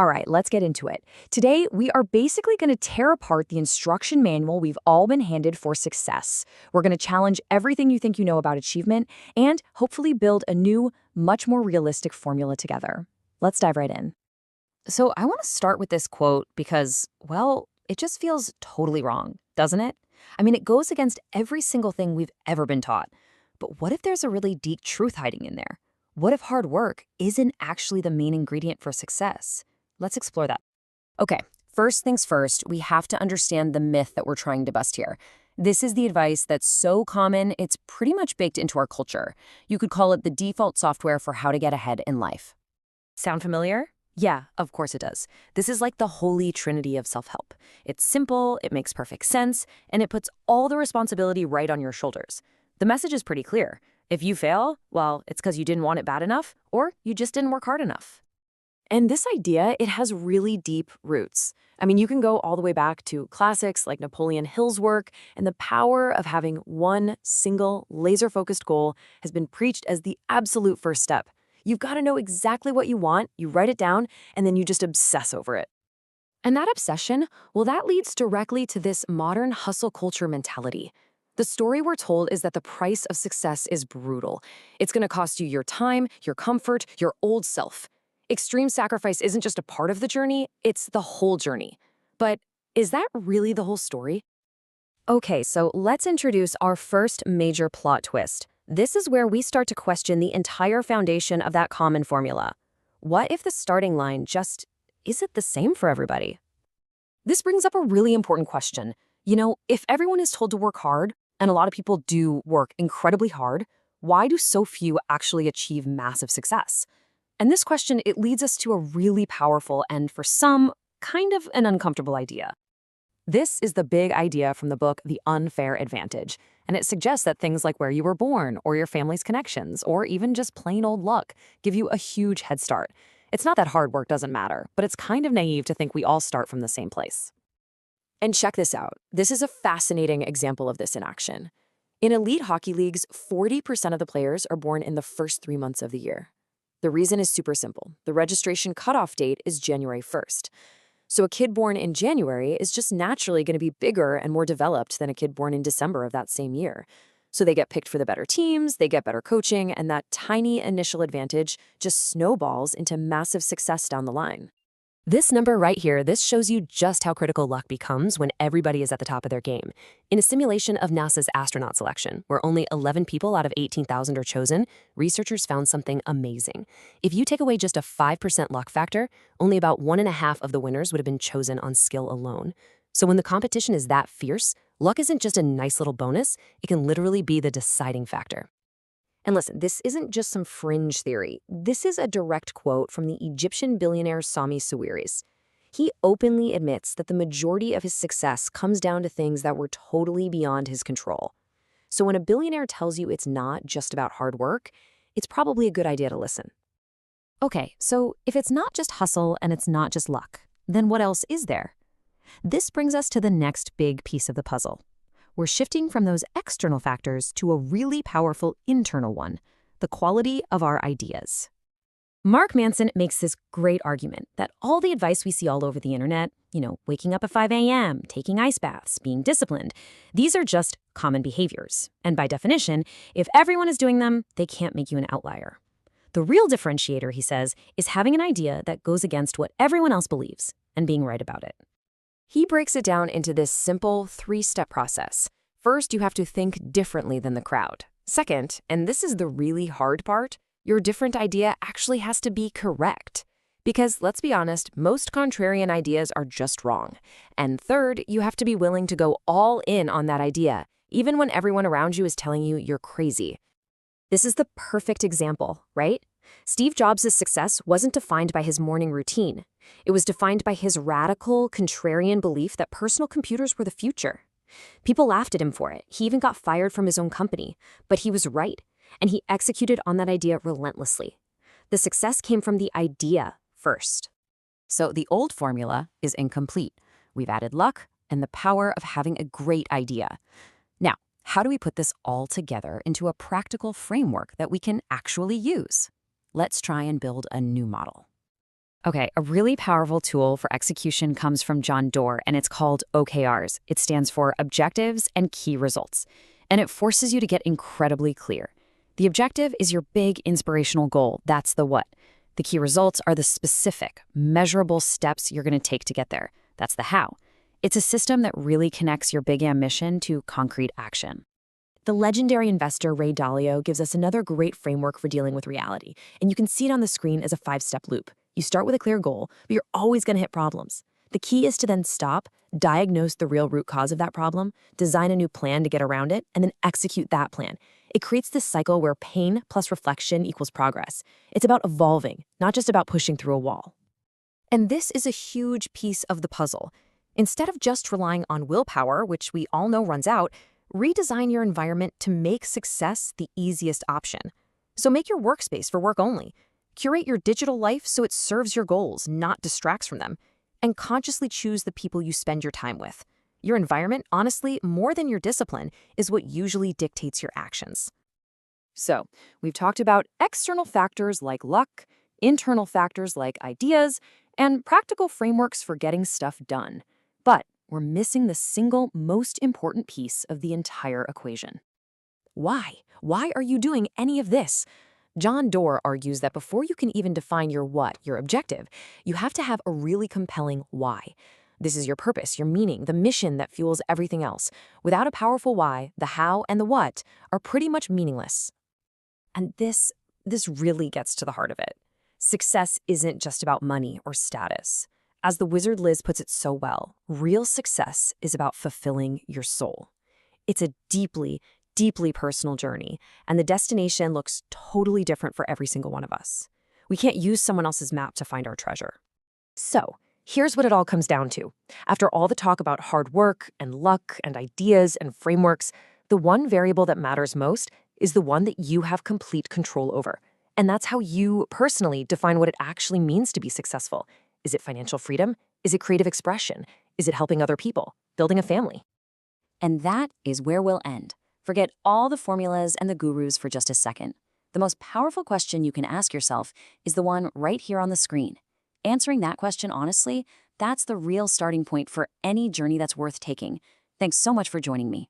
All right, let's get into it. Today, we are basically going to tear apart the instruction manual we've all been handed for success. We're going to challenge everything you think you know about achievement and hopefully build a new, much more realistic formula together. Let's dive right in. So, I want to start with this quote because, well, it just feels totally wrong, doesn't it? I mean, it goes against every single thing we've ever been taught. But what if there's a really deep truth hiding in there? What if hard work isn't actually the main ingredient for success? Let's explore that. Okay, first things first, we have to understand the myth that we're trying to bust here. This is the advice that's so common, it's pretty much baked into our culture. You could call it the default software for how to get ahead in life. Sound familiar? Yeah, of course it does. This is like the holy trinity of self-help. It's simple, it makes perfect sense, and it puts all the responsibility right on your shoulders. The message is pretty clear. If you fail, well, it's because you didn't want it bad enough, or you just didn't work hard enough. And this idea, it has really deep roots. I mean, you can go all the way back to classics like Napoleon Hill's work, and the power of having one single laser-focused goal has been preached as the absolute first step. You've got to know exactly what you want, you write it down, and then you just obsess over it. And that obsession, well, that leads directly to this modern hustle culture mentality. The story we're told is that the price of success is brutal. It's going to cost you your time, your comfort, your old self. Extreme sacrifice isn't just a part of the journey, it's the whole journey. But is that really the whole story? Okay, so let's introduce our first major plot twist. This is where we start to question the entire foundation of that common formula. What if the starting line just isn't the same for everybody? This brings up a really important question. You know, if everyone is told to work hard, and a lot of people do work incredibly hard, why do so few actually achieve massive success? And this question, it leads us to a really powerful and, for some, kind of an uncomfortable idea. This is the big idea from the book The Unfair Advantage, and it suggests that things like where you were born, or your family's connections, or even just plain old luck give you a huge head start. It's not that hard work doesn't matter, but it's kind of naive to think we all start from the same place. And check this out. This is a fascinating example of this in action. In elite hockey leagues, 40% of the players are born in the first 3 months of the year. The reason is super simple. The registration cutoff date is January 1st. So a kid born in January is just naturally going to be bigger and more developed than a kid born in December of that same year. So they get picked for the better teams, they get better coaching, and that tiny initial advantage just snowballs into massive success down the line. This number right here, this shows you just how critical luck becomes when everybody is at the top of their game. In a simulation of NASA's astronaut selection, where only 11 people out of 18,000 are chosen, researchers found something amazing. If you take away just a 5% luck factor, only about 1.5 of the winners would have been chosen on skill alone. So when the competition is that fierce, luck isn't just a nice little bonus, it can literally be the deciding factor. And listen, this isn't just some fringe theory. This is a direct quote from the Egyptian billionaire Sami Suwiris. He openly admits that the majority of his success comes down to things that were totally beyond his control. So when a billionaire tells you it's not just about hard work, it's probably a good idea to listen. Okay, so if it's not just hustle and it's not just luck, then what else is there? This brings us to the next big piece of the puzzle. We're shifting from those external factors to a really powerful internal one, the quality of our ideas. Mark Manson makes this great argument that all the advice we see all over the internet, waking up at 5 a.m., taking ice baths, being disciplined, these are just common behaviors. And by definition, if everyone is doing them, they can't make you an outlier. The real differentiator, he says, is having an idea that goes against what everyone else believes and being right about it. He breaks it down into this simple 3-step process. First, you have to think differently than the crowd. Second, and this is the really hard part, your different idea actually has to be correct. Because let's be honest, most contrarian ideas are just wrong. And third, you have to be willing to go all in on that idea, even when everyone around you is telling you you're crazy. This is the perfect example, right? Steve Jobs' success wasn't defined by his morning routine. It was defined by his radical, contrarian belief that personal computers were the future. People laughed at him for it. He even got fired from his own company. But he was right, and he executed on that idea relentlessly. The success came from the idea first. So the old formula is incomplete. We've added luck and the power of having a great idea. Now, how do we put this all together into a practical framework that we can actually use? Let's try and build a new model. Okay, a really powerful tool for execution comes from John Doerr, and it's called OKRs. It stands for Objectives and Key Results, and it forces you to get incredibly clear. The objective is your big inspirational goal. That's the what. The key results are the specific, measurable steps you're going to take to get there. That's the how. It's a system that really connects your big ambition to concrete action. The legendary investor Ray Dalio gives us another great framework for dealing with reality, and you can see it on the screen as a 5-step loop. You start with a clear goal, but you're always going to hit problems. The key is to then stop, diagnose the real root cause of that problem, design a new plan to get around it, and then execute that plan. It creates this cycle where pain plus reflection equals progress. It's about evolving, not just about pushing through a wall. And this is a huge piece of the puzzle. Instead of just relying on willpower, which we all know runs out, redesign your environment to make success the easiest option. So make your workspace for work only. Curate your digital life so it serves your goals, not distracts from them. And consciously choose the people you spend your time with. Your environment, honestly, more than your discipline, is what usually dictates your actions. So, we've talked about external factors like luck, internal factors like ideas, and practical frameworks for getting stuff done. But we're missing the single most important piece of the entire equation. Why? Why are you doing any of this? John Doerr argues that before you can even define your what, your objective, you have to have a really compelling why. This is your purpose, your meaning, the mission that fuels everything else. Without a powerful why, the how and the what are pretty much meaningless. And this really gets to the heart of it. Success isn't just about money or status. As the wizard Liz puts it so well, real success is about fulfilling your soul. It's a deeply personal journey, and the destination looks totally different for every single one of us. We can't use someone else's map to find our treasure. So, here's what it all comes down to. After all the talk about hard work and luck and ideas and frameworks, the one variable that matters most is the one that you have complete control over. And that's how you personally define what it actually means to be successful. Is it financial freedom? Is it creative expression? Is it helping other people? Building a family? And that is where we'll end. Forget all the formulas and the gurus for just a second. The most powerful question you can ask yourself is the one right here on the screen. Answering that question honestly, that's the real starting point for any journey that's worth taking. Thanks so much for joining me.